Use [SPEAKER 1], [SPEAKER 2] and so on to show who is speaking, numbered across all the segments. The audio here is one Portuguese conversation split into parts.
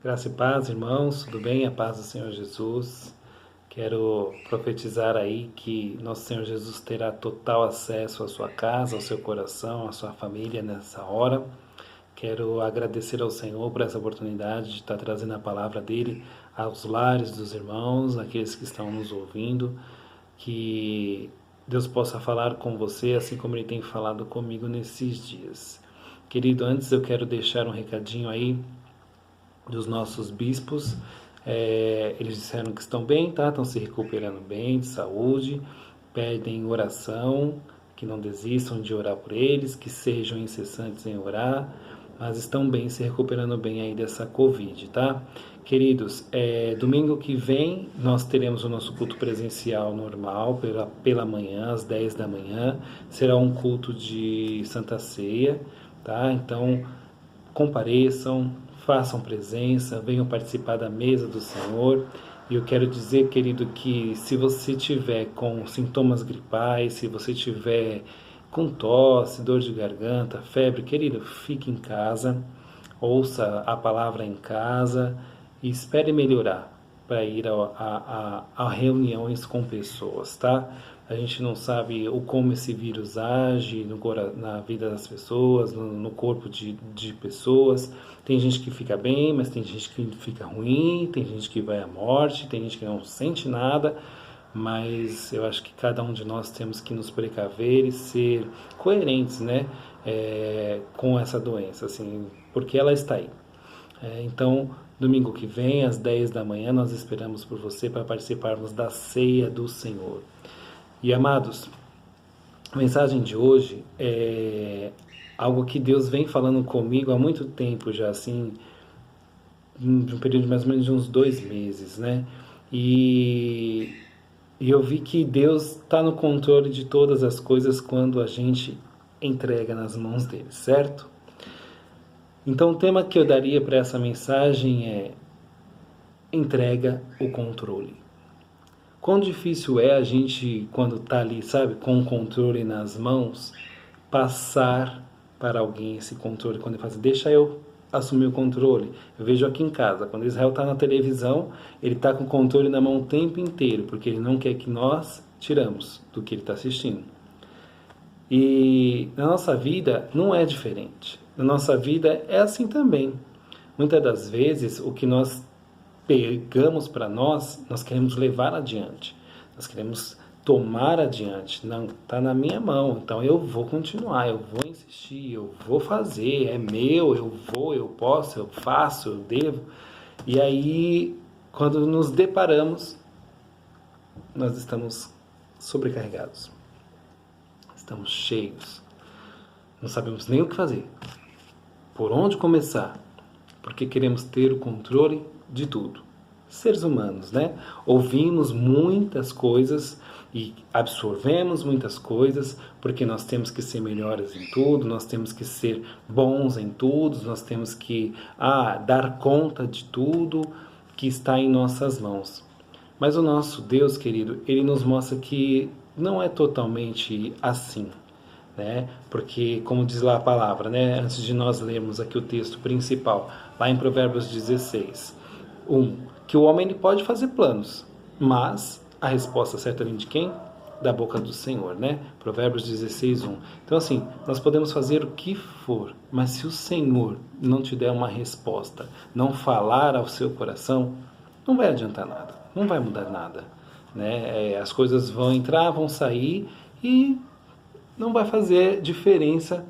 [SPEAKER 1] Graça e paz, irmãos, tudo bem? A paz do Senhor Jesus. Quero profetizar aí que nosso Senhor Jesus terá total acesso à sua casa, ao seu coração, à sua família nessa hora. Quero agradecer ao Senhor por essa oportunidade de estar trazendo a palavra dele aos lares dos irmãos, aqueles que estão nos ouvindo, que Deus possa falar com você assim como ele tem falado comigo nesses dias. Querido, antes eu quero deixar um recadinho aí dos nossos bispos. Eles disseram que estão bem, tá? Estão se recuperando bem de saúde, pedem oração, que não desistam de orar por eles, que sejam incessantes em orar, mas estão bem, se recuperando bem aí dessa Covid, tá? Queridos, domingo que vem nós teremos o nosso culto presencial normal, pela manhã, às 10 da manhã, será um culto de Santa Ceia, tá? Então, compareçam, façam presença, venham participar da mesa do Senhor. E eu quero dizer, querido, que se você tiver com sintomas gripais, se você tiver com tosse, dor de garganta, febre, querido, fique em casa, ouça a palavra em casa e espere melhorar para ir a reuniões com pessoas, tá? A gente não sabe como esse vírus age na vida das pessoas, no corpo de pessoas. Tem gente que fica bem, mas tem gente que fica ruim, tem gente que vai à morte, tem gente que não sente nada, mas eu acho que cada um de nós temos que nos precaver e ser coerentes, né, com essa doença, assim, porque ela está aí. Então, domingo que vem, às 10 da manhã, nós esperamos por você para participarmos da ceia do Senhor. E amados, a mensagem de hoje é algo que Deus vem falando comigo há muito tempo já, assim, de um período de mais ou menos de uns 2 meses, né? E, e eu vi que Deus está no controle de todas as coisas quando a gente entrega nas mãos dele, certo? Então o tema que eu daria para essa mensagem é: entrega o controle. Quão difícil é a gente, quando está ali, sabe, com o controle nas mãos, passar para alguém esse controle. Quando ele fala assim, deixa eu assumir o controle. Eu vejo aqui em casa, quando Israel está na televisão, ele está com o controle na mão o tempo inteiro, porque ele não quer que nós tiramos do que ele está assistindo. E na nossa vida não é diferente. Na nossa vida é assim também. Muitas das vezes, o que nós pegamos para nós, nós queremos levar adiante. Nós queremos tomar adiante. Não, está na minha mão, então eu vou continuar, eu vou insistir, eu vou fazer, é meu, eu vou, eu posso, eu faço, eu devo. E aí, quando nos deparamos, nós estamos sobrecarregados. Estamos cheios. Não sabemos nem o que fazer. Por onde começar? Porque queremos ter o controle de tudo. Seres humanos, né? Ouvimos muitas coisas e absorvemos muitas coisas porque nós temos que ser melhores em tudo, nós temos que ser bons em tudo, nós temos que dar conta de tudo que está em nossas mãos. Mas o nosso Deus, querido, ele nos mostra que não é totalmente assim, né? Porque, como diz lá a palavra, né? Antes de nós lermos aqui o texto principal, lá em Provérbios 16, 1, que o homem ele pode fazer planos, mas a resposta certa vem de quem? Da boca do Senhor, né? Provérbios 16, 1. Então, assim, nós podemos fazer o que for, mas se o Senhor não te der uma resposta, não falar ao seu coração, não vai adiantar nada, não vai mudar nada, né? As coisas vão entrar, vão sair e não vai fazer diferença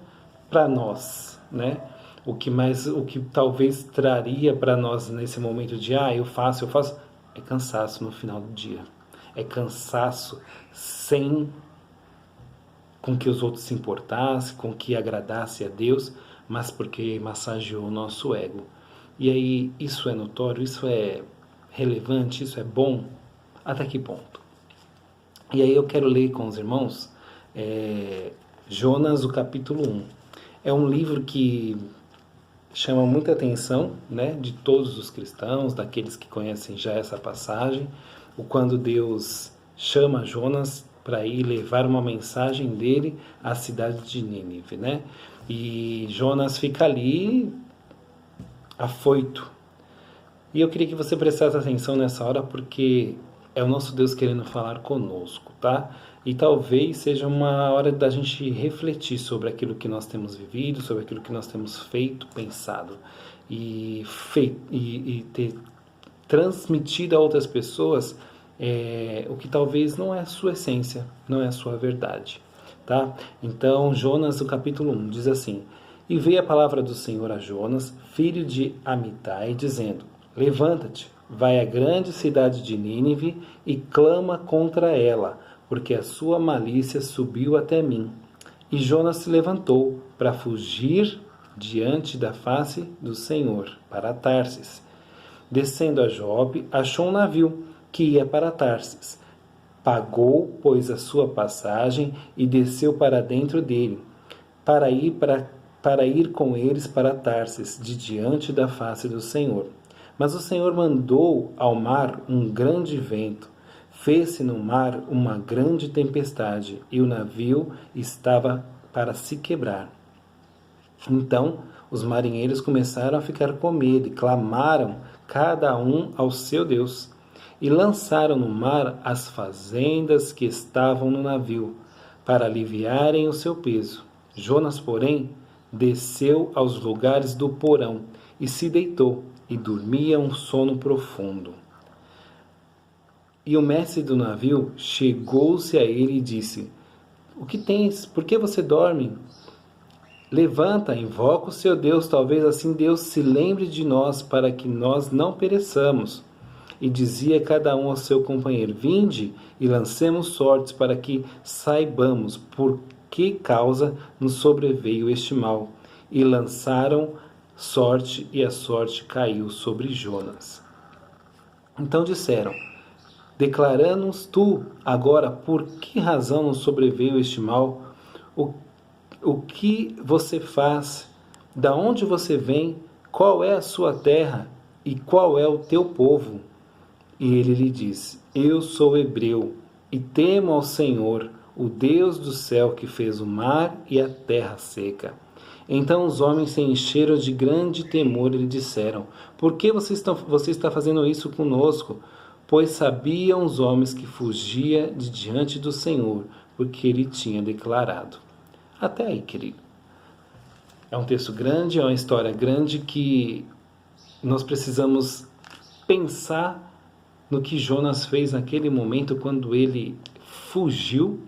[SPEAKER 1] para nós, né? O que talvez traria para nós nesse momento de eu faço, é cansaço no final do dia. É cansaço sem com que os outros se importassem, com que agradasse a Deus, mas porque massageou o nosso ego. E aí isso é notório, isso é relevante, isso é bom? Até que ponto? E aí eu quero ler com os irmãos Jonas, o capítulo 1. É um livro que chama muita atenção, né, de todos os cristãos, daqueles que conhecem já essa passagem, o quando Deus chama Jonas para ir levar uma mensagem dele à cidade de Nínive, né? E Jonas fica ali afoito, E eu queria que você prestasse atenção nessa hora, porque é o nosso Deus querendo falar conosco, tá? E talvez seja uma hora da gente refletir sobre aquilo que nós temos vivido, sobre aquilo que nós temos feito, pensado e ter transmitido a outras pessoas o que talvez não é a sua essência, não é a sua verdade, tá? Então, Jonas, no capítulo 1, diz assim: E veio a palavra do Senhor a Jonas, filho de Amitai, dizendo: Levanta-te, vai à grande cidade de Nínive e clama contra ela, porque a sua malícia subiu até mim. E Jonas se levantou para fugir diante da face do Senhor, para Tarsis. Descendo a Jope, achou um navio que ia para Tarsis. Pagou, pois, a sua passagem e desceu para dentro dele, para ir com eles para Tarsis, de diante da face do Senhor. Mas o Senhor mandou ao mar um grande vento, fez-se no mar uma grande tempestade, e o navio estava para se quebrar. Então os marinheiros começaram a ficar com medo e clamaram cada um ao seu Deus, e lançaram no mar as fazendas que estavam no navio, para aliviarem o seu peso. Jonas, porém, desceu aos lugares do porão e se deitou, e dormia um sono profundo. E o mestre do navio chegou-se a ele e disse: O que tens? Por que você dorme? Levanta, invoca o seu Deus, talvez assim Deus se lembre de nós, para que nós não pereçamos. E dizia cada um ao seu companheiro: Vinde e lancemos sortes, para que saibamos por que causa nos sobreveio este mal. E lançaram sorte, e a sorte caiu sobre Jonas. Então disseram: Declara-nos tu agora por que razão nos sobreveio este mal, o que você faz, da onde você vem, qual é a sua terra e qual é o teu povo? E ele lhe disse: Eu sou hebreu e temo ao Senhor, o Deus do céu, que fez o mar e a terra seca. Então os homens se encheram de grande temor e lhe disseram: Por que você está fazendo isso conosco? Pois sabiam os homens que fugia de diante do Senhor, porque ele tinha declarado. Até aí, querido. É um texto grande, é uma história grande que nós precisamos pensar no que Jonas fez naquele momento quando ele fugiu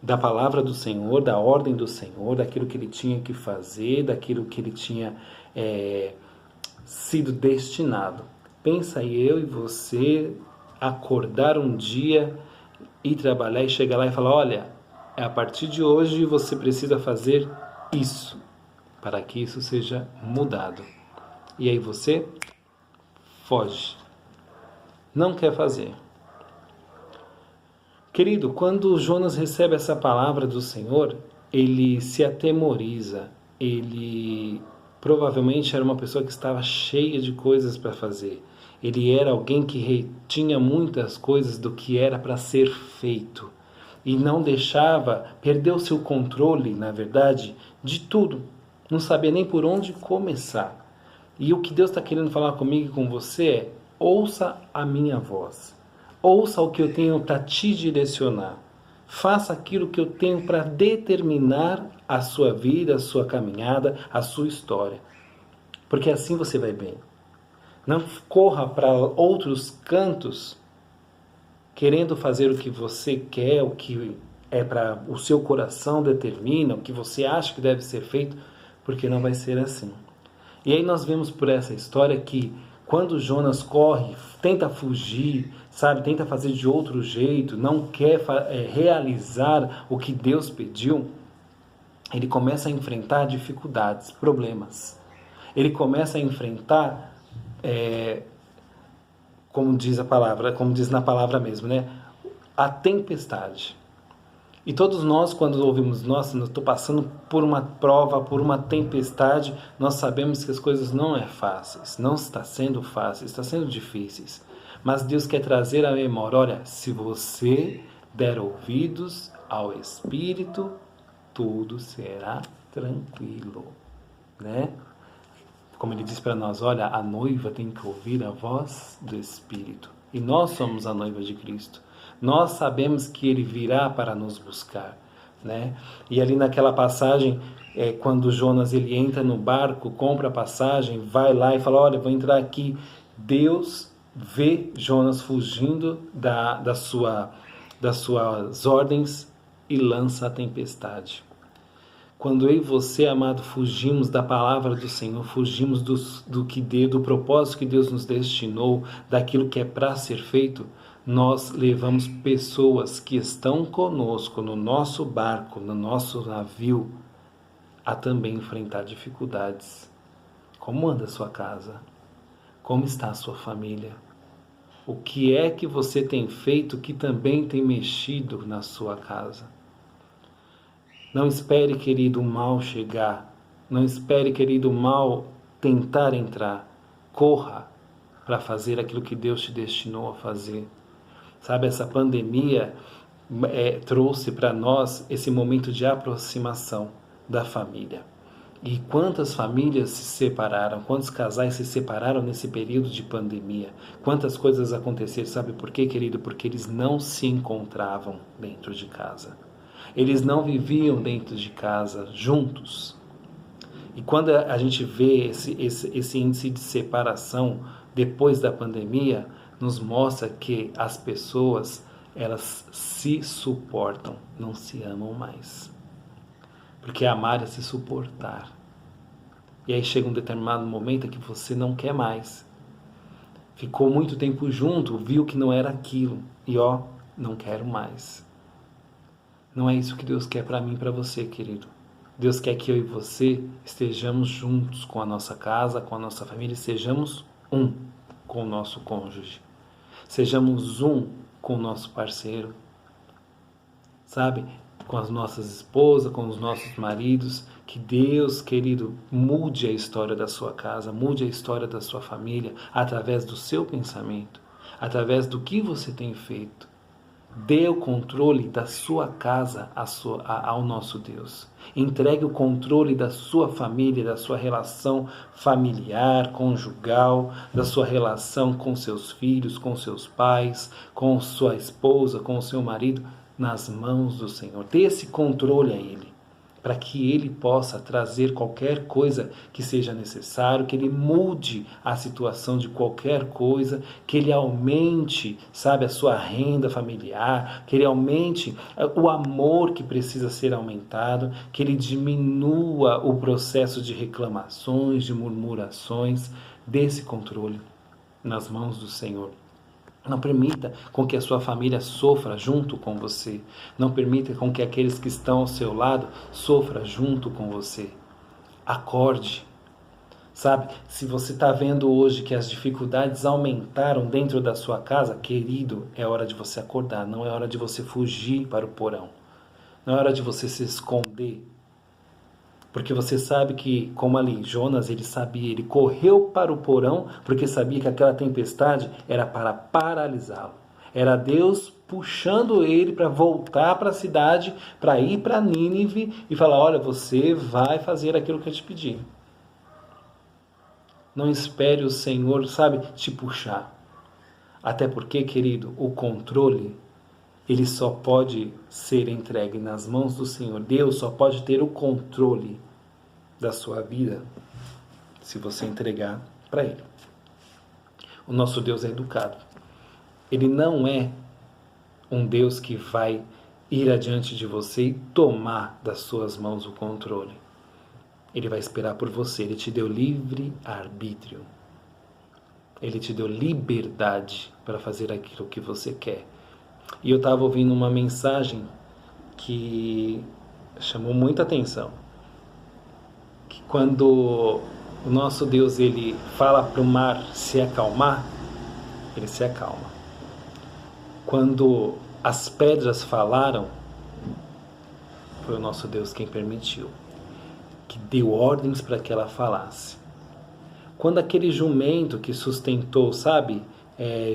[SPEAKER 1] da palavra do Senhor, da ordem do Senhor, daquilo que ele tinha que fazer, daquilo que ele tinha sido destinado. Pensa aí, eu e você acordar um dia, ir trabalhar e chegar lá e falar: olha, a partir de hoje você precisa fazer isso, para que isso seja mudado. E aí você foge. Não quer fazer. Querido, quando Jonas recebe essa palavra do Senhor, ele se atemoriza. Ele provavelmente era uma pessoa que estava cheia de coisas para fazer. Ele era alguém que retinha muitas coisas do que era para ser feito. E não deixava, perdeu seu controle, na verdade, de tudo. Não sabia nem por onde começar. E o que Deus está querendo falar comigo e com você é: ouça a minha voz. Ouça o que eu tenho para te direcionar. Faça aquilo que eu tenho para determinar a sua vida, a sua caminhada, a sua história. Porque assim você vai bem. Não corra para outros cantos querendo fazer o que você quer, o que é para o seu coração determina, o que você acha que deve ser feito, porque não vai ser assim. E aí nós vemos por essa história que quando Jonas corre, tenta fugir, sabe, tenta fazer de outro jeito, não quer realizar o que Deus pediu, ele começa a enfrentar dificuldades, problemas. Ele começa a enfrentar como diz a palavra, como diz na palavra mesmo, né? A tempestade. E todos nós, quando ouvimos: nossa, eu estou passando por uma prova, por uma tempestade, nós sabemos que as coisas não é fáceis, não está sendo fácil, está sendo difíceis. Mas Deus quer trazer à memória: olha, se você der ouvidos ao Espírito, tudo será tranquilo, né? Como ele diz para nós, olha, a noiva tem que ouvir a voz do Espírito. E nós somos a noiva de Cristo. Nós sabemos que ele virá para nos buscar, né? E ali naquela passagem, quando Jonas ele entra no barco, compra a passagem, vai lá e fala, olha, vou entrar aqui. Deus vê Jonas fugindo das suas ordens e lança a tempestade. Quando eu e você, amado, fugimos da palavra do Senhor, fugimos do propósito que Deus nos destinou, daquilo que é para ser feito, nós levamos pessoas que estão conosco no nosso barco, no nosso navio, a também enfrentar dificuldades. Como anda a sua casa? Como está a sua família? O que é que você tem feito que também tem mexido na sua casa? Não espere, querido, o mal chegar. Não espere, querido, o mal tentar entrar. Corra para fazer aquilo que Deus te destinou a fazer. Sabe, essa pandemia trouxe para nós esse momento de aproximação da família. E quantas famílias se separaram, quantos casais se separaram nesse período de pandemia. Quantas coisas aconteceram, sabe por quê, querido? Porque eles não se encontravam dentro de casa. Eles não viviam dentro de casa juntos. E quando a gente vê esse índice de separação depois da pandemia, nos mostra que as pessoas, elas se suportam, não se amam mais. Porque amar é se suportar. E aí chega um determinado momento que você não quer mais. Ficou muito tempo junto, viu que não era aquilo. E não quero mais. Não é isso que Deus quer para mim e para você, querido. Deus quer que eu e você estejamos juntos com a nossa casa, com a nossa família, sejamos um com o nosso cônjuge. Sejamos um com o nosso parceiro. Sabe? Com as nossas esposas, com os nossos maridos. Que Deus, querido, mude a história da sua casa, mude a história da sua família através do seu pensamento, através do que você tem feito. Dê o controle da sua casa ao nosso Deus. Entregue o controle da sua família, da sua relação familiar, conjugal, da sua relação com seus filhos, com seus pais, com sua esposa, com o seu marido, nas mãos do Senhor. Dê esse controle a Ele, para que Ele possa trazer qualquer coisa que seja necessário, que Ele mude a situação de qualquer coisa, que Ele aumente, sabe, a sua renda familiar, que Ele aumente o amor que precisa ser aumentado, que Ele diminua o processo de reclamações, de murmurações. Dê esse controle nas mãos do Senhor. Não permita com que a sua família sofra junto com você. Não permita com que aqueles que estão ao seu lado sofram junto com você. Acorde. Sabe, se você está vendo hoje que as dificuldades aumentaram dentro da sua casa, querido, é hora de você acordar. Não é hora de você fugir para o porão. Não é hora de você se esconder. Porque você sabe que, como ali, Jonas, ele sabia, ele correu para o porão porque sabia que aquela tempestade era para paralisá-lo. Era Deus puxando ele para voltar para a cidade, para ir para Nínive e falar, olha, você vai fazer aquilo que eu te pedi. Não espere o Senhor, sabe, te puxar. Até porque, querido, o controle, ele só pode ser entregue nas mãos do Senhor. Deus só pode ter o controle da sua vida se você entregar para Ele. O nosso Deus é educado. Ele não é um Deus que vai ir adiante de você e tomar das suas mãos o controle. Ele vai esperar por você. Ele te deu livre arbítrio. Ele te deu liberdade para fazer aquilo que você quer. E eu estava ouvindo uma mensagem que chamou muita atenção. Que quando o nosso Deus ele fala para o mar se acalmar, ele se acalma. Quando as pedras falaram, foi o nosso Deus quem permitiu, que deu ordens para que ela falasse. Quando aquele jumento que sustentou, sabe,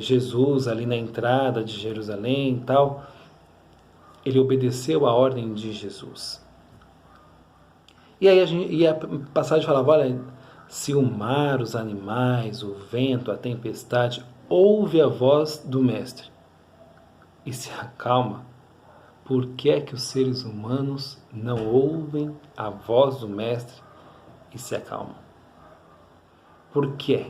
[SPEAKER 1] Jesus ali na entrada de Jerusalém e tal, ele obedeceu a ordem de Jesus. E aí a passagem falava, olha, Se o mar, os animais, o vento, a tempestade ouve a voz do Mestre e se acalma, por que é que os seres humanos não ouvem a voz do Mestre e se acalmam? Por quê?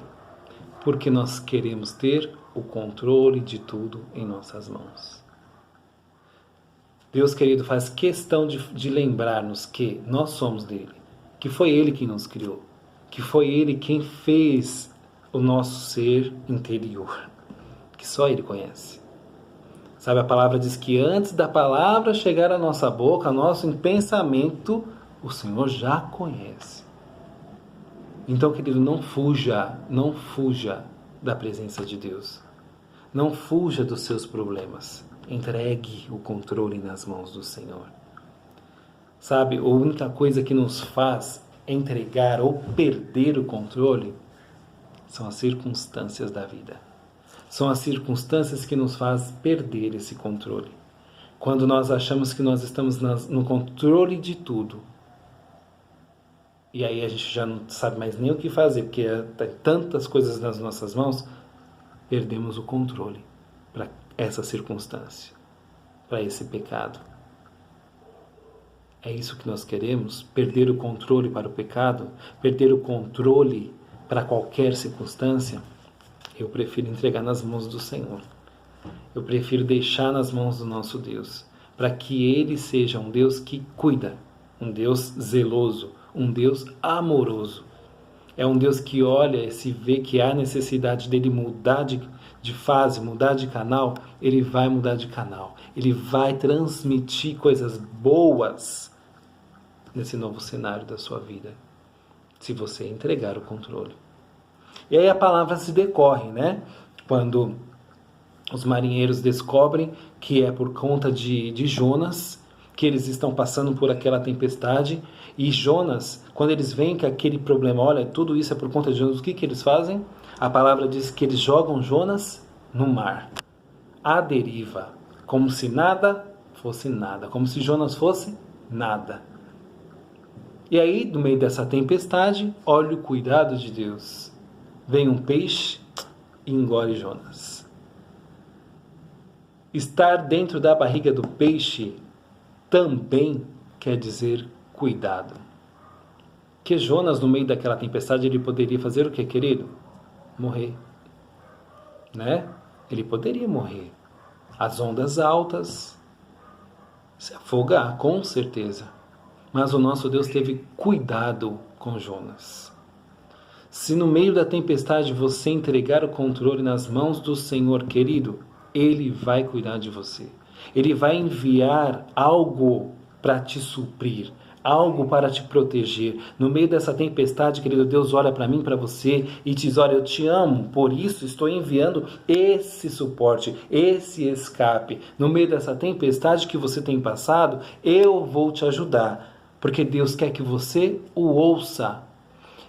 [SPEAKER 1] Porque nós queremos ter o controle de tudo em nossas mãos. Deus querido faz questão de lembrar-nos que nós somos dele, que foi ele quem nos criou, que foi ele quem fez o nosso ser interior, que só ele conhece. Sabe, a palavra diz que antes da palavra chegar à nossa boca, nosso pensamento, o Senhor já conhece. Então, querido, não fuja da presença de Deus. Não fuja dos seus problemas. Entregue o controle nas mãos do Senhor. Sabe, a única coisa que nos faz entregar ou perder o controle são as circunstâncias da vida. São as circunstâncias que nos fazem perder esse controle. Quando nós achamos que nós estamos no controle de tudo, e aí a gente já não sabe mais nem o que fazer, porque tem tantas coisas nas nossas mãos, perdemos o controle para essa circunstância, para esse pecado. É isso que nós queremos? Perder o controle para o pecado? Perder o controle para qualquer circunstância? Eu prefiro entregar nas mãos do Senhor. Eu prefiro deixar nas mãos do nosso Deus, para que Ele seja um Deus que cuida, um Deus zeloso, um Deus amoroso. É um Deus que olha e se vê que há necessidade dele mudar de fase, mudar de canal, ele vai mudar de canal. Ele vai transmitir coisas boas nesse novo cenário da sua vida, se você entregar o controle. E aí a palavra se decorre, né? Quando os marinheiros descobrem que é por conta de Jonas que eles estão passando por aquela tempestade, e Jonas, quando eles veem que aquele problema, olha, tudo isso é por conta de Jonas, o que eles fazem? A palavra diz que eles jogam Jonas no mar, à deriva, como se nada fosse nada, como se Jonas fosse nada. E aí, no meio dessa tempestade, olha o cuidado de Deus. Vem um peixe e engole Jonas. Estar dentro da barriga do peixe também quer dizer cuidado. Que Jonas, no meio daquela tempestade, ele poderia fazer o que, querido? Morrer. Né? Ele poderia morrer. As ondas altas, se afogar, com certeza. Mas o nosso Deus teve cuidado com Jonas. Se no meio da tempestade você entregar o controle nas mãos do Senhor, querido, Ele vai cuidar de você. Ele vai enviar algo para te suprir, algo para te proteger. No meio dessa tempestade, querido, Deus olha para mim, para você e diz, olha, eu te amo, por isso estou enviando esse suporte, esse escape. No meio dessa tempestade que você tem passado, eu vou te ajudar, porque Deus quer que você o ouça.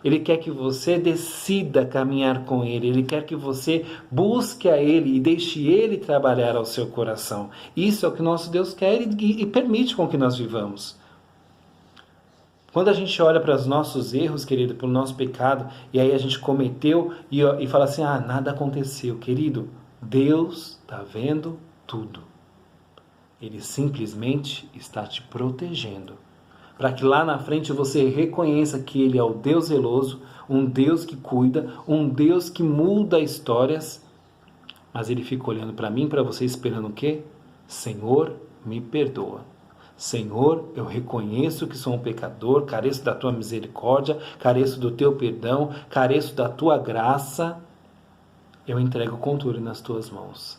[SPEAKER 1] Ele quer que você decida caminhar com Ele. Ele quer que você busque a Ele e deixe Ele trabalhar ao seu coração. Isso é o que nosso Deus quer e permite com que nós vivamos. Quando a gente olha para os nossos erros, querido, para o nosso pecado, e aí a gente cometeu e fala assim, nada aconteceu. Querido, Deus está vendo tudo. Ele simplesmente está te protegendo, para que lá na frente você reconheça que Ele é o Deus zeloso, um Deus que cuida, um Deus que muda histórias, mas Ele fica olhando para mim, para você, esperando o quê? Senhor, me perdoa. Senhor, eu reconheço que sou um pecador, careço da Tua misericórdia, careço do Teu perdão, careço da Tua graça. Eu entrego o controle nas Tuas mãos.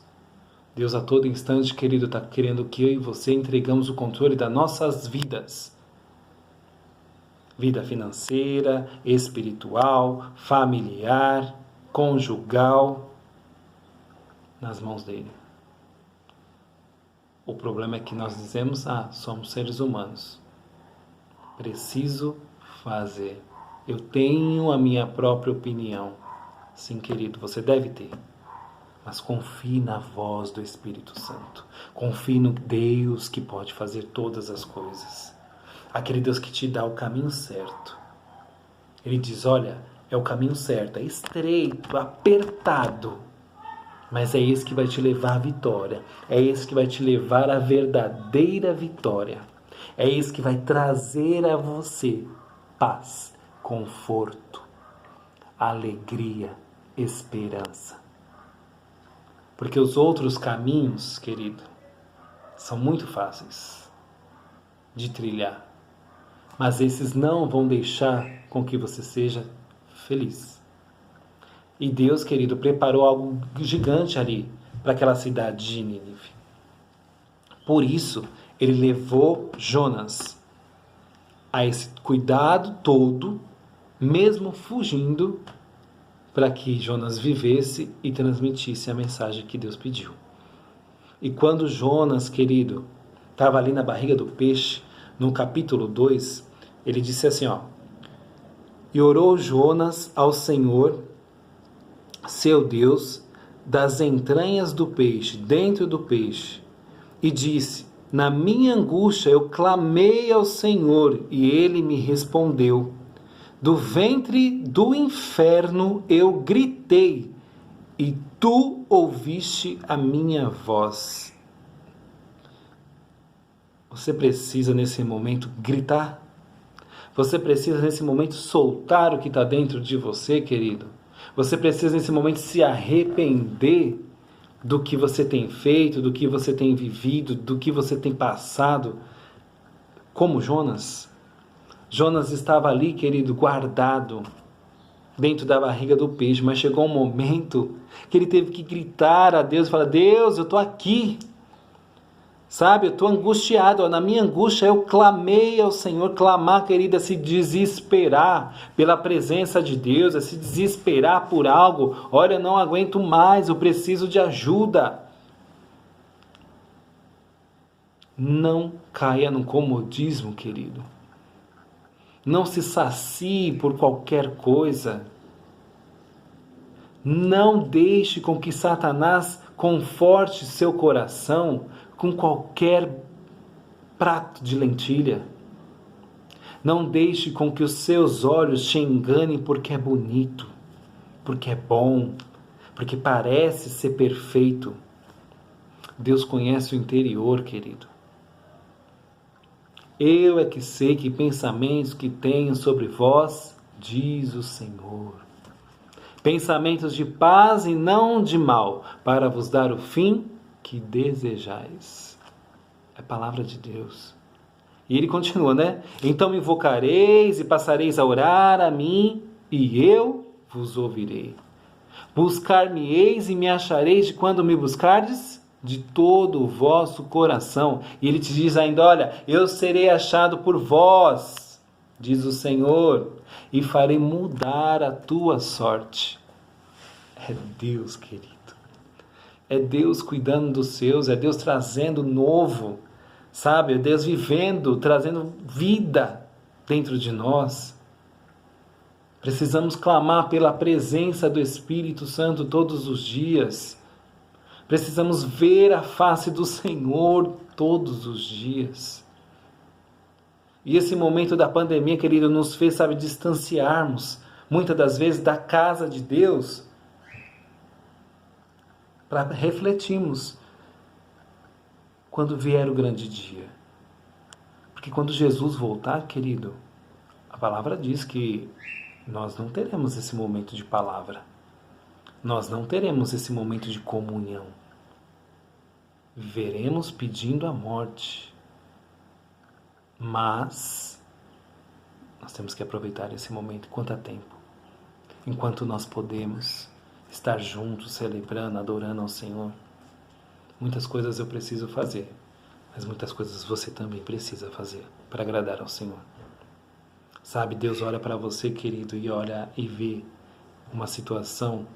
[SPEAKER 1] Deus a todo instante, querido, está querendo que eu e você entregamos o controle das nossas vidas. Vida financeira, espiritual, familiar, conjugal, nas mãos dele. O problema é que nós dizemos, somos seres humanos. Preciso fazer. Eu tenho a minha própria opinião. Sim, querido, você deve ter. Mas confie na voz do Espírito Santo. Confie no Deus que pode fazer todas as coisas. Aquele Deus que te dá o caminho certo. Ele diz, olha, É o caminho certo, é estreito, apertado. Mas é esse que vai te levar à vitória. É esse que vai te levar à verdadeira vitória. É esse que vai trazer a você paz, conforto, alegria, esperança. Porque os outros caminhos, querido, são muito fáceis de trilhar. Mas esses não vão deixar com que você seja feliz. E Deus, querido, preparou algo gigante ali para aquela cidade de Nínive. Por isso, ele levou Jonas a esse cuidado todo, mesmo fugindo, para que Jonas vivesse e transmitisse a mensagem que Deus pediu. E quando Jonas, querido, estava ali na barriga do peixe, no capítulo 2, ele disse assim, e orou Jonas ao Senhor, seu Deus, das entranhas do peixe, dentro do peixe, e disse, na minha angústia eu clamei ao Senhor, e ele me respondeu. Do ventre do inferno eu gritei, e tu ouviste a minha voz. Você precisa nesse momento gritar? Você precisa nesse momento soltar o que está dentro de você, querido? Você precisa nesse momento se arrepender do que você tem feito, do que você tem vivido, do que você tem passado, como Jonas. Jonas estava ali, querido, guardado dentro da barriga do peixe, mas chegou um momento que ele teve que gritar a Deus, falar, Deus, eu estou aqui, sabe, eu estou angustiado, na minha angústia eu clamei ao Senhor. Clamar, querida, é se desesperar pela presença de Deus, é se desesperar por algo. Olha, eu não aguento mais, eu preciso de ajuda. Não caia no comodismo, querido. Não se sacie por qualquer coisa. Não deixe com que Satanás conforte seu coração com qualquer prato de lentilha. Não deixe com que os seus olhos te enganem porque é bonito, porque é bom, porque parece ser perfeito. Deus conhece o interior, querido. Eu é que sei que pensamentos que tenho sobre vós, diz o Senhor. Pensamentos de paz e não de mal, para vos dar o fim que desejais. É a palavra de Deus. E ele continua, né? Então me invocareis e passareis a orar a mim, e eu vos ouvirei. Buscar-me-eis e me achareis de quando me buscardes? De todo o vosso coração. E ele te diz ainda, olha, eu serei achado por vós, diz o Senhor, e farei mudar a tua sorte. É Deus, querido. É Deus cuidando dos seus, é Deus trazendo novo, sabe? É Deus vivendo, trazendo vida dentro de nós. Precisamos clamar pela presença do Espírito Santo todos os dias. Precisamos ver a face do Senhor todos os dias. E esse momento da pandemia, querido, nos fez, sabe, distanciarmos, muitas das vezes, da casa de Deus, para refletirmos quando vier o grande dia. Porque quando Jesus voltar, querido, a palavra diz que nós não teremos esse momento de palavra. Nós não teremos esse momento de comunhão. Veremos pedindo a morte. Mas nós temos que aproveitar esse momento enquanto há tempo. Enquanto nós podemos estar juntos, celebrando, adorando ao Senhor. Muitas coisas eu preciso fazer, mas muitas coisas você também precisa fazer para agradar ao Senhor. Sabe, Deus olha para você, querido, e olha e vê uma situação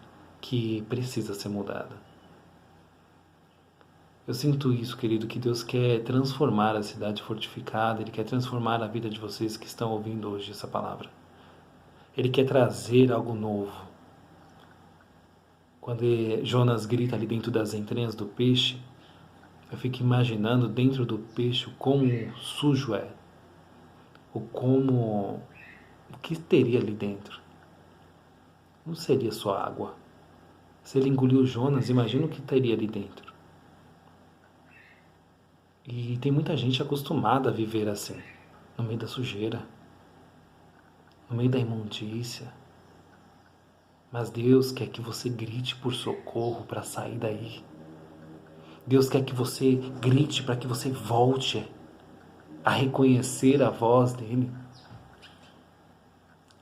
[SPEAKER 1] que precisa ser mudada. Eu sinto isso, querido, que Deus quer transformar a cidade fortificada, Ele quer transformar a vida de vocês que estão ouvindo hoje essa palavra. Ele quer trazer algo novo. Quando Jonas grita ali dentro das entranhas do peixe, eu fico imaginando dentro do peixe o quão sujo é, o que teria ali dentro. não seria só água. Se ele engoliu Jonas, imagina o que teria ali dentro. E tem muita gente acostumada a viver assim, no meio da sujeira, no meio da imundícia. Mas Deus quer que você grite por socorro para sair daí. Deus quer que você grite para que você volte a reconhecer a voz dele.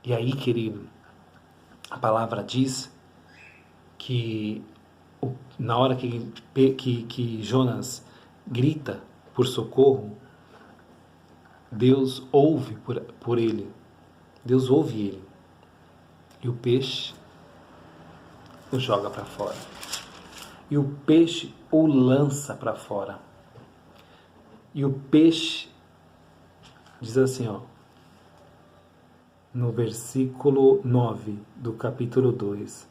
[SPEAKER 1] E aí, querido, a palavra diz que na hora que Jonas grita por socorro, Deus ouve por ele. Deus ouve ele. E o peixe o joga para fora. E o peixe o lança para fora. E o peixe diz assim, no versículo 9 do capítulo 2.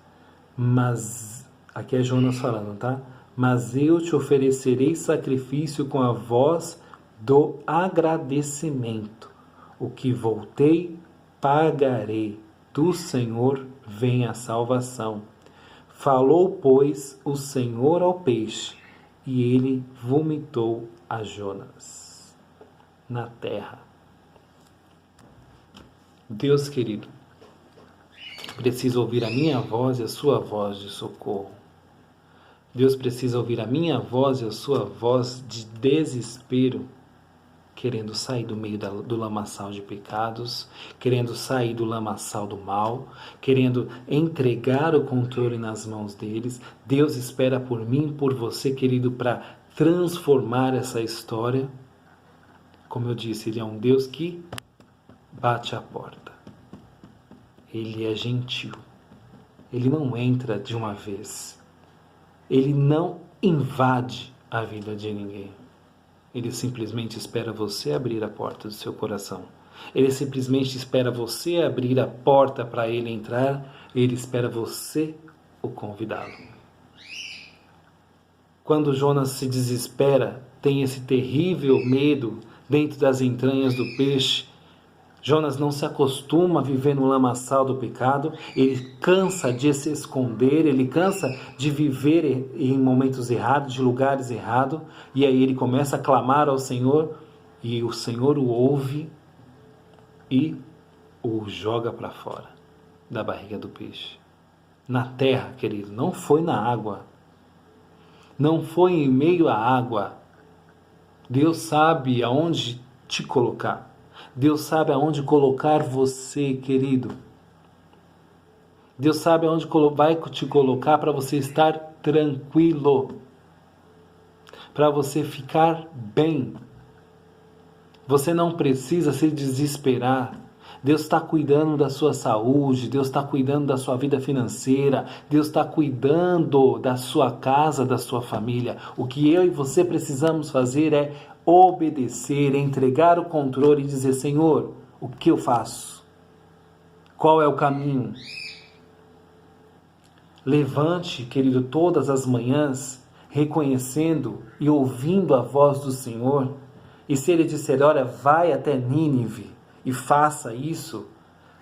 [SPEAKER 1] Mas, aqui é Jonas falando, tá? Mas eu te oferecerei sacrifício com a voz do agradecimento. O que voltei, pagarei. Do Senhor vem a salvação. Falou, pois, o Senhor ao peixe, e ele vomitou a Jonas na terra. Deus querido, precisa ouvir a minha voz e a sua voz de socorro. Deus precisa ouvir a minha voz e a sua voz de desespero, querendo sair do meio do lamaçal de pecados, querendo sair do lamaçal do mal, querendo entregar o controle nas mãos deles. Deus espera por mim, por você, querido, para transformar essa história. Como eu disse, Ele é um Deus que bate a porta. Ele é gentil. Ele não entra de uma vez. Ele não invade a vida de ninguém. Ele simplesmente espera você abrir a porta do seu coração. Ele simplesmente espera você abrir a porta para ele entrar. Ele espera você o convidá-lo. Quando Jonas se desespera, tem esse terrível medo dentro das entranhas do peixe, Jonas não se acostuma a viver no lamaçal do pecado, ele cansa de se esconder, ele cansa de viver em momentos errados, de lugares errados, e aí ele começa a clamar ao Senhor, e o Senhor o ouve e o joga para fora da barriga do peixe. Na terra, querido, não foi na água, não foi em meio à água. Deus sabe aonde te colocar. Deus sabe aonde colocar você, querido. Deus sabe aonde vai te colocar para você estar tranquilo, para você ficar bem. Você não precisa se desesperar. Deus está cuidando da sua saúde, Deus está cuidando da sua vida financeira, Deus está cuidando da sua casa, da sua família. O que eu e você precisamos fazer é obedecer, entregar o controle e dizer: Senhor, o que eu faço? Qual é o caminho? Levante, querido, todas as manhãs, reconhecendo e ouvindo a voz do Senhor. E se Ele disser: olha, vai até Nínive e faça isso,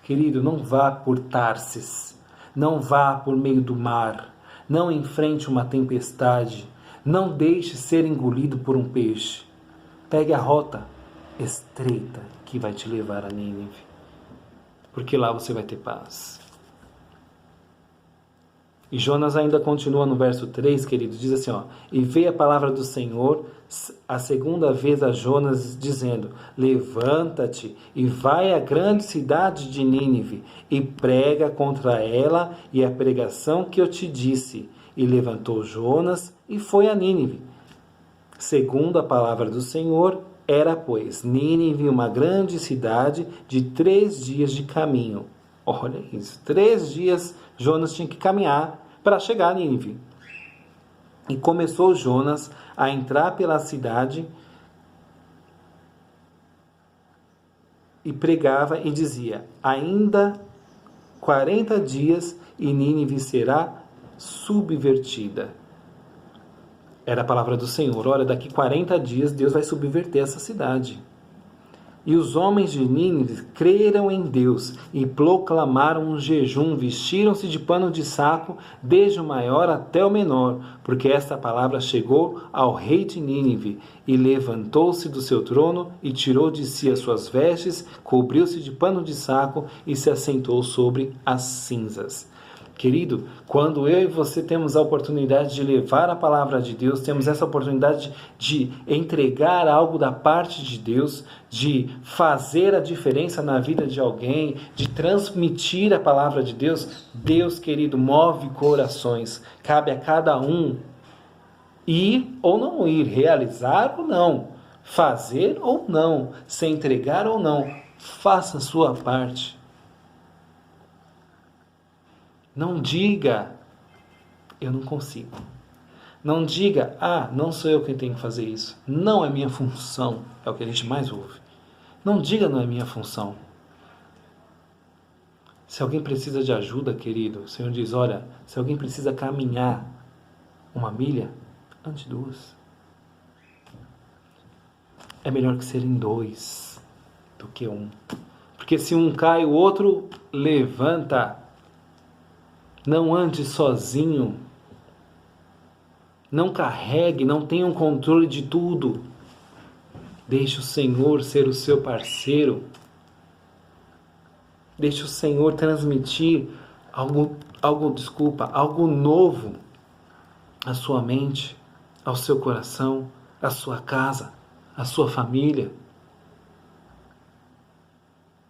[SPEAKER 1] querido, não vá por Tarsis, não vá por meio do mar, não enfrente uma tempestade, não deixe ser engolido por um peixe. Pegue a rota estreita que vai te levar a Nínive, porque lá você vai ter paz. E Jonas ainda continua no verso 3, querido, diz assim, e veio a palavra do Senhor a segunda vez a Jonas, dizendo: levanta-te e vai à grande cidade de Nínive e prega contra ela e a pregação que eu te disse. E levantou Jonas e foi a Nínive. Segundo a palavra do Senhor, era, pois, Nínive uma grande cidade de 3 dias de caminho. Olha isso, 3 dias Jonas tinha que caminhar para chegar a Nínive. E começou Jonas a entrar pela cidade e pregava e dizia: ainda 40 dias e Nínive será subvertida. Era a palavra do Senhor. Olha, daqui 40 dias Deus vai subverter essa cidade. E os homens de Nínive creram em Deus e proclamaram um jejum, vestiram-se de pano de saco, desde o maior até o menor, porque esta palavra chegou ao rei de Nínive, e levantou-se do seu trono e tirou de si as suas vestes, cobriu-se de pano de saco e se assentou sobre as cinzas. Querido, quando eu e você temos a oportunidade de levar a palavra de Deus, temos essa oportunidade de entregar algo da parte de Deus, de fazer a diferença na vida de alguém, de transmitir a palavra de Deus, Deus, querido, move corações. Cabe a cada um ir ou não ir, realizar ou não, fazer ou não, se entregar ou não. Faça a sua parte. Não diga, eu não consigo. Não diga, não sou eu quem tenho que fazer isso. Não é minha função. É o que a gente mais ouve. Não diga, não é minha função. Se alguém precisa de ajuda, querido, o Senhor diz, olha, se alguém precisa caminhar 1 milha, ande 2. É melhor que serem 2 do que 1. Porque se um cai, o outro levanta. Não ande sozinho. Não carregue, não tenha um controle de tudo. Deixe o Senhor ser o seu parceiro. Deixe o Senhor transmitir algo novo à sua mente, ao seu coração, à sua casa, à sua família.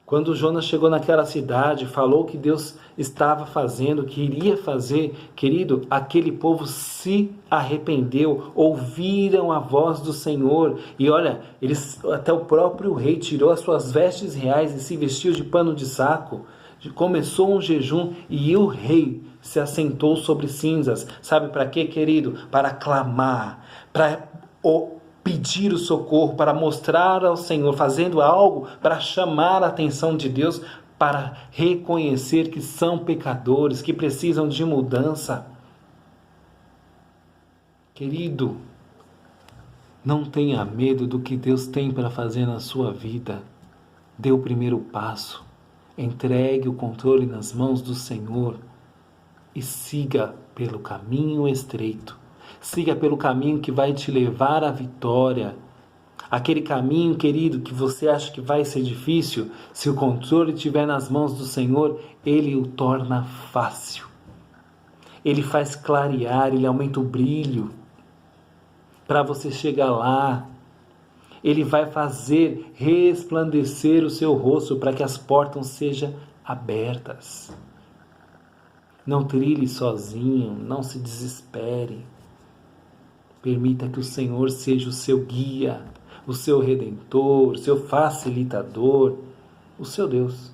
[SPEAKER 1] Quando Jonas chegou naquela cidade, falou que Deus estava fazendo, que iria fazer, querido, aquele povo se arrependeu, ouviram a voz do Senhor. E olha, até o próprio rei tirou as suas vestes reais e se vestiu de pano de saco. Começou um jejum e o rei se assentou sobre cinzas. Sabe para quê, querido? Para clamar, para pedir o socorro, para mostrar ao Senhor, fazendo algo para chamar a atenção de Deus, para reconhecer que são pecadores, que precisam de mudança. Querido, não tenha medo do que Deus tem para fazer na sua vida. Dê o primeiro passo, entregue o controle nas mãos do Senhor e siga pelo caminho estreito. Siga pelo caminho que vai te levar à vitória. Aquele caminho, querido, que você acha que vai ser difícil, se o controle estiver nas mãos do Senhor, Ele o torna fácil. Ele faz clarear, Ele aumenta o brilho para você chegar lá. Ele vai fazer resplandecer o seu rosto para que as portas sejam abertas. Não trilhe sozinho, não se desespere. Permita que o Senhor seja o seu guia, o seu redentor, o seu facilitador, o seu Deus.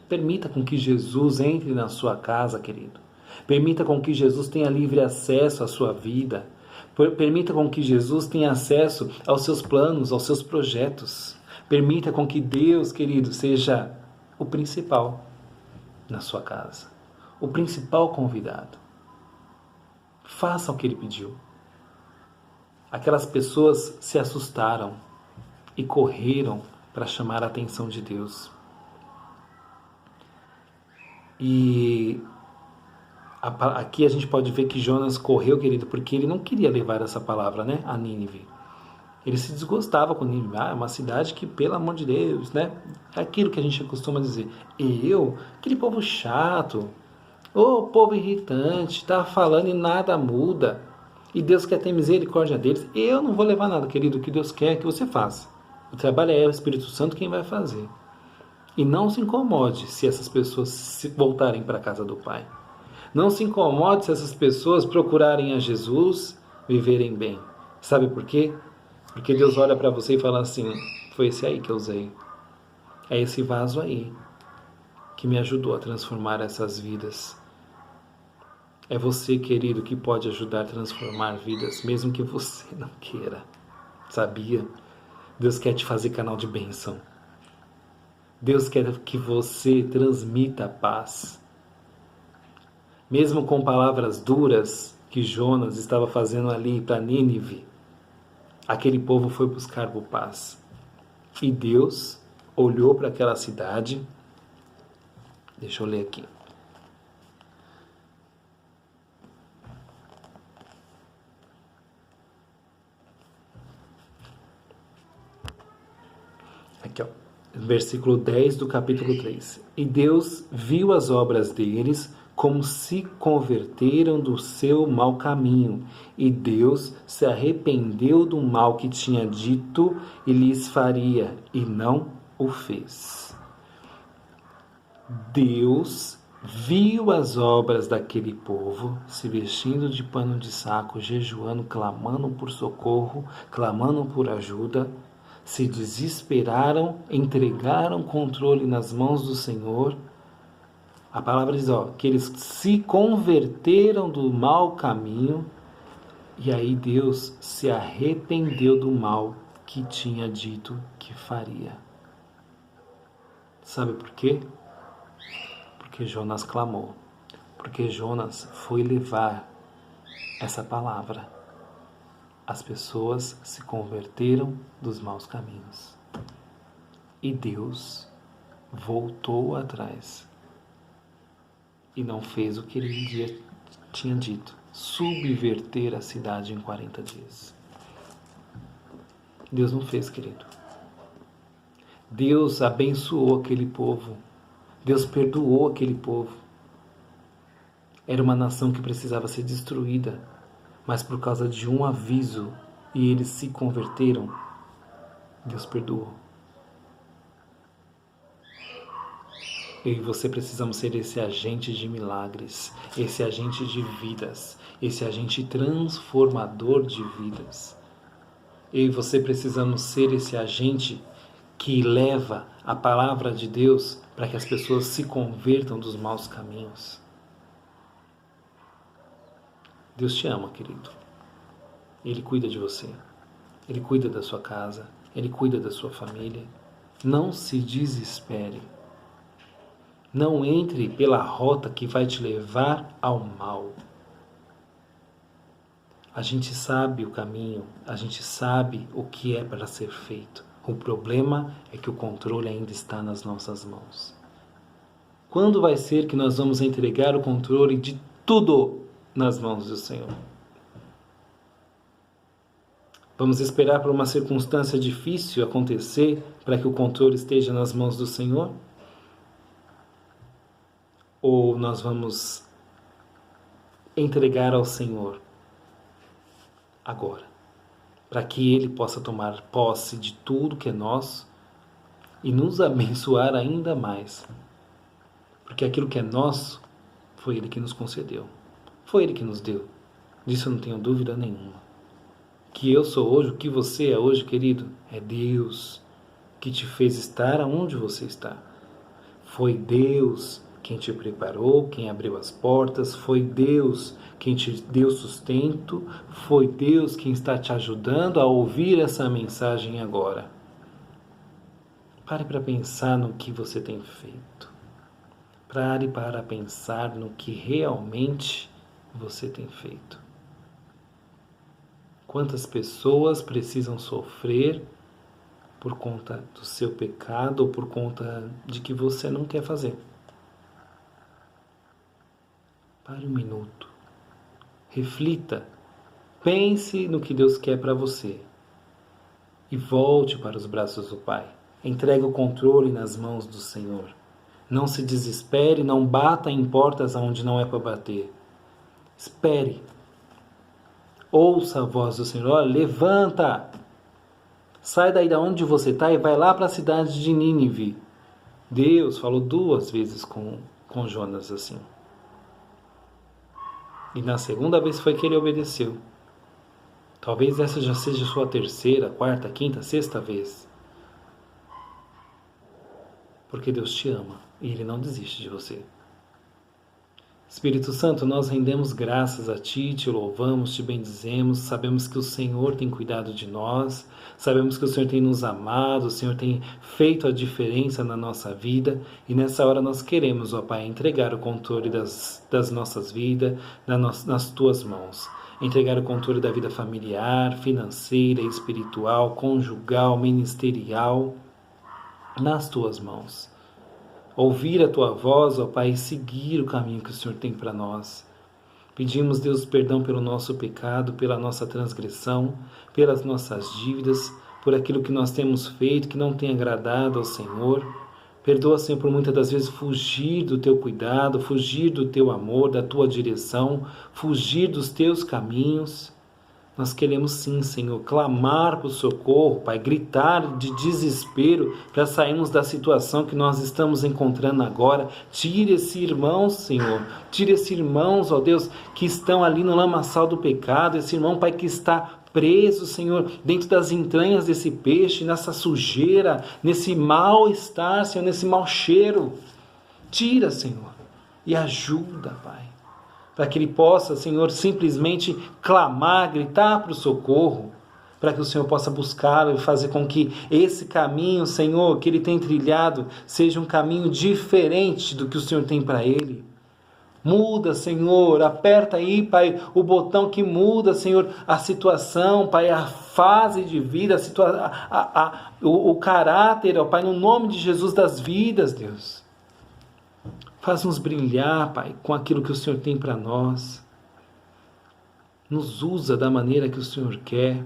[SPEAKER 1] Permita com que Jesus entre na sua casa, querido. Permita com que Jesus tenha livre acesso à sua vida. Permita com que Jesus tenha acesso aos seus planos, aos seus projetos. Permita com que Deus, querido, seja o principal na sua casa. O principal convidado. Faça o que Ele pediu. Aquelas pessoas se assustaram e correram para chamar a atenção de Deus. E aqui a gente pode ver que Jonas correu, querido, porque ele não queria levar essa palavra, né, a Nínive. Ele se desgostava com Nínive. É uma cidade que, pelo amor de Deus, né? É aquilo que a gente costuma dizer. Aquele povo chato, povo irritante, tá falando e nada muda. E Deus quer ter misericórdia deles. Eu não vou levar nada, querido. O que Deus quer é que você faça. O trabalho é o Espírito Santo quem vai fazer. E não se incomode se essas pessoas se voltarem para a casa do Pai. Não se incomode se essas pessoas procurarem a Jesus, viverem bem. Sabe por quê? Porque Deus olha para você e fala assim, foi esse aí que eu usei. É esse vaso aí que me ajudou a transformar essas vidas. É você, querido, que pode ajudar a transformar vidas, mesmo que você não queira. Sabia? Deus quer te fazer canal de bênção. Deus quer que você transmita a paz. Mesmo com palavras duras que Jonas estava fazendo ali para Nínive, aquele povo foi buscar por paz. E Deus olhou para aquela cidade. Deixa eu ler aqui. Aqui, ó. Versículo 10 do capítulo 3. E Deus viu as obras deles, como se converteram do seu mau caminho. E Deus se arrependeu do mal que tinha dito e lhes faria, e não o fez. Deus viu as obras daquele povo, se vestindo de pano de saco, jejuando, clamando por socorro, clamando por ajuda. Se desesperaram, entregaram o controle nas mãos do Senhor. A palavra diz, que eles se converteram do mau caminho, e aí Deus se arrependeu do mal que tinha dito que faria. Sabe por quê? Porque Jonas clamou. Porque Jonas foi levar essa palavra. As pessoas se converteram dos maus caminhos. E Deus voltou atrás. E não fez o que ele tinha dito. Subverter a cidade em 40 dias. Deus não fez, querido. Deus abençoou aquele povo. Deus perdoou aquele povo. Era uma nação que precisava ser destruída. Mas por causa de um aviso e eles se converteram, Deus perdoou. Eu e você precisamos ser esse agente de milagres, esse agente de vidas, esse agente transformador de vidas. Eu e você precisamos ser esse agente que leva a palavra de Deus para que as pessoas se convertam dos maus caminhos. Deus te ama, querido. Ele cuida de você. Ele cuida da sua casa. Ele cuida da sua família. Não se desespere. Não entre pela rota que vai te levar ao mal. A gente sabe o caminho. A gente sabe o que é para ser feito. O problema é que o controle ainda está nas nossas mãos. Quando vai ser que nós vamos entregar o controle de tudo nas mãos do Senhor? Vamos esperar por uma circunstância difícil acontecer para que o controle esteja nas mãos do Senhor? Ou nós vamos entregar ao Senhor agora, para que Ele possa tomar posse de tudo que é nosso e nos abençoar ainda mais? Porque aquilo que é nosso foi Ele que nos concedeu. Foi Ele que nos deu. Disso eu não tenho dúvida nenhuma. Que eu sou hoje, o que você é hoje, querido, é Deus que te fez estar aonde você está. Foi Deus quem te preparou, quem abriu as portas. Foi Deus quem te deu sustento. Foi Deus quem está te ajudando a ouvir essa mensagem agora. Pare para pensar no que você tem feito. Pare para pensar no que realmente você tem feito. Quantas pessoas precisam sofrer por conta do seu pecado ou por conta de que você não quer fazer? Pare um minuto. Reflita. Pense no que Deus quer para você. E volte para os braços do Pai. Entregue o controle nas mãos do Senhor. Não se desespere, não bata em portas onde não é para bater. Espere. Ouça a voz do Senhor. Olha, levanta. Sai daí de onde você está e vai lá para a cidade de Nínive. Deus falou 2 vezes com Jonas assim. E na segunda vez foi que ele obedeceu. Talvez essa já seja a sua 3ª, 4ª, 5ª, 6ª vez. Porque Deus te ama e Ele não desiste de você. Espírito Santo, nós rendemos graças a Ti, Te louvamos, Te bendizemos, sabemos que o Senhor tem cuidado de nós, sabemos que o Senhor tem nos amado, o Senhor tem feito a diferença na nossa vida, e nessa hora nós queremos, ó Pai, entregar o controle das nossas vidas nas Tuas mãos. Entregar o controle da vida familiar, financeira, espiritual, conjugal, ministerial. nas tuas mãos. Ouvir a tua voz, ó Pai, e seguir o caminho que o Senhor tem para nós. Pedimos, Deus, perdão pelo nosso pecado, pela nossa transgressão, pelas nossas dívidas, por aquilo que nós temos feito que não tem agradado ao Senhor. Perdoa, Senhor, por muitas das vezes fugir do teu cuidado, fugir do teu amor, da tua direção, fugir dos teus caminhos. Nós queremos sim, Senhor, clamar por socorro, Pai, gritar de desespero para sairmos da situação que nós estamos encontrando agora. Tire esses irmãos, Senhor, tire esses irmãos, ó Deus, que estão ali no lamaçal do pecado, esse irmão, Pai, que está preso, Senhor, dentro das entranhas desse peixe, nessa sujeira, nesse mal-estar, Senhor, nesse mau cheiro. Tira, Senhor, e ajuda, Pai, para que ele possa, Senhor, simplesmente clamar, gritar para o socorro, para que o Senhor possa buscá-lo e fazer com que esse caminho, Senhor, que ele tem trilhado, seja um caminho diferente do que o Senhor tem para ele. Muda, Senhor, aperta aí, Pai, o botão que muda, Senhor, a situação, Pai, a fase de vida, o caráter, ó Pai, no nome de Jesus das vidas, Deus. Faz-nos brilhar, Pai, com aquilo que o Senhor tem para nós. Nos usa da maneira que o Senhor quer.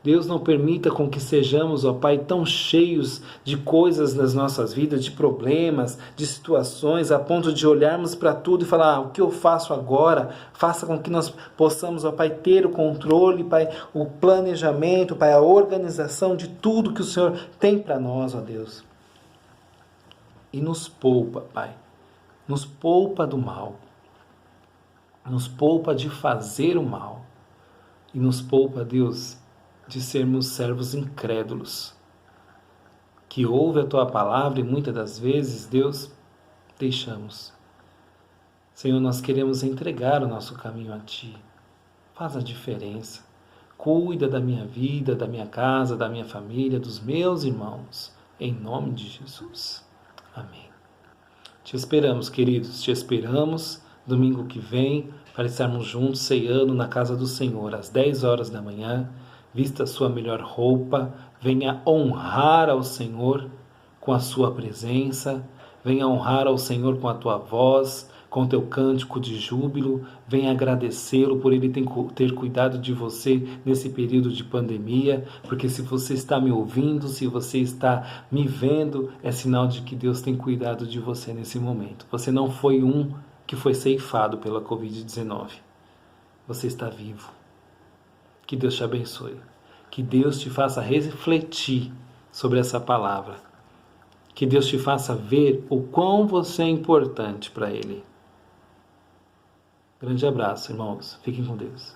[SPEAKER 1] Deus, não permita com que sejamos, ó Pai, tão cheios de coisas nas nossas vidas, de problemas, de situações, a ponto de olharmos para tudo e falar, o que eu faço agora? Faça com que nós possamos, ó Pai, ter o controle, Pai, o planejamento, Pai, a organização de tudo que o Senhor tem para nós, ó Deus. E nos poupa, Pai, nos poupa do mal, nos poupa de fazer o mal, e nos poupa, Deus, de sermos servos incrédulos, que ouve a Tua palavra e muitas das vezes, Deus, deixamos. Senhor, nós queremos entregar o nosso caminho a Ti. Faz a diferença. Cuida da minha vida, da minha casa, da minha família, dos meus irmãos, em nome de Jesus. Amém. Te esperamos, queridos, te esperamos domingo que vem para estarmos juntos ceando na casa do Senhor às 10 horas da manhã. Vista a sua melhor roupa, venha honrar ao Senhor com a sua presença, venha honrar ao Senhor com a tua voz, com o teu cântico de júbilo, venha agradecê-lo por Ele ter cuidado de você nesse período de pandemia, porque se você está me ouvindo, se você está me vendo, é sinal de que Deus tem cuidado de você nesse momento. Você não foi um que foi ceifado pela Covid-19. Você está vivo. Que Deus te abençoe. Que Deus te faça refletir sobre essa palavra. Que Deus te faça ver o quão você é importante para Ele. Grande abraço, irmãos. Fiquem com Deus.